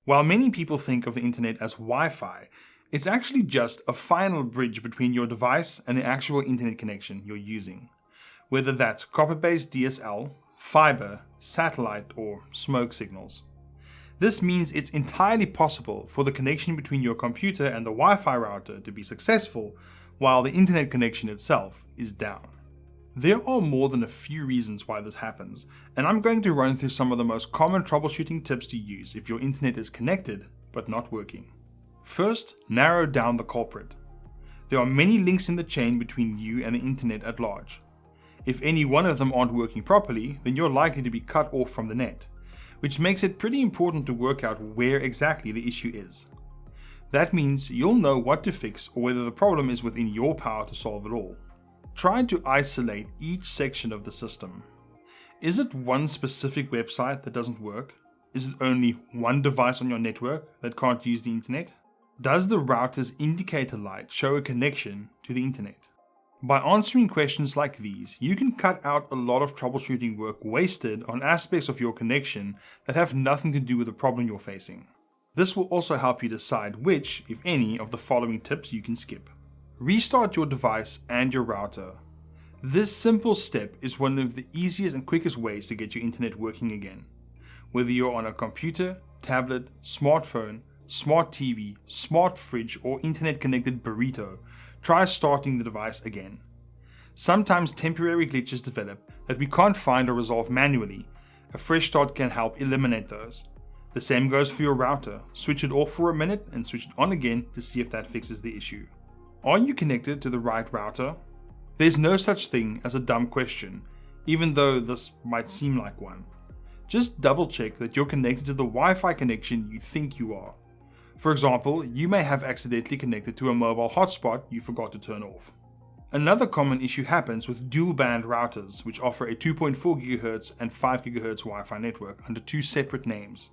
While many people think of the internet as Wi-Fi, it's actually just a final bridge between your device and the actual internet connection you're using. Whether that's copper-based DSL, fiber, satellite, or smoke signals. This means it's entirely possible for the connection between your computer and the Wi-Fi router to be successful while the internet connection itself is down. There are more than a few reasons why this happens, and I'm going to run through some of the most common troubleshooting tips to use if your internet is connected but not working. First, narrow down the culprit. There are many links in the chain between you and the internet at large. If any one of them aren't working properly, then you're likely to be cut off from the net, which makes it pretty important to work out where exactly the issue is. That means you'll know what to fix or whether the problem is within your power to solve it all. Try to isolate each section of the system. Is it one specific website that doesn't work? Is it only one device on your network that can't use the internet? Does the router's indicator light show a connection to the internet? By answering questions like these, you can cut out a lot of troubleshooting work wasted on aspects of your connection that have nothing to do with the problem you're facing. This will also help you decide which, if any, of the following tips you can skip. Restart your device and your router. This simple step is one of the easiest and quickest ways to get your internet working again. Whether you're on a computer, tablet, smartphone, smart TV, smart fridge, or internet-connected burrito, try starting the device again. Sometimes temporary glitches develop that we can't find or resolve manually. A fresh start can help eliminate those. The same goes for your router. Switch it off for a minute and switch it on again to see if that fixes the issue. Are you connected to the right router? There's no such thing as a dumb question, even though this might seem like one. Just double check that you're connected to the Wi-Fi connection you think you are. For example, you may have accidentally connected to a mobile hotspot you forgot to turn off. Another common issue happens with dual-band routers, which offer a 2.4 GHz and 5 GHz Wi-Fi network under two separate names.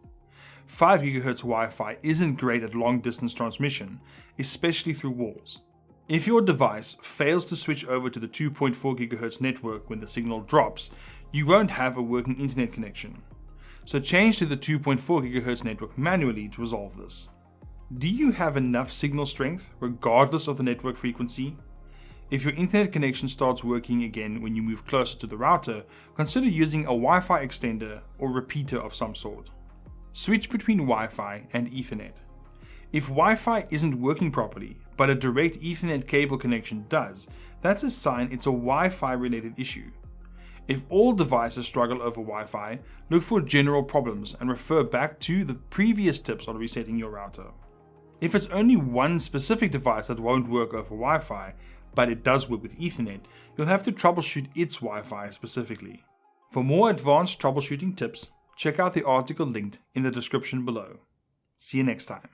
5 GHz Wi-Fi isn't great at long-distance transmission, especially through walls. If your device fails to switch over to the 2.4 GHz network when the signal drops, you won't have a working internet connection. So change to the 2.4 GHz network manually to resolve this. Do you have enough signal strength regardless of the network frequency? If your internet connection starts working again when you move closer to the router, consider using a Wi-Fi extender or repeater of some sort. Switch between Wi-Fi and Ethernet. If Wi-Fi isn't working properly, but a direct Ethernet cable connection does, that's a sign it's a Wi-Fi related issue. If all devices struggle over Wi-Fi, look for general problems and refer back to the previous tips on resetting your router. If it's only one specific device that won't work over Wi-Fi, but it does work with Ethernet, you'll have to troubleshoot its Wi-Fi specifically. For more advanced troubleshooting tips, check out the article linked in the description below. See you next time.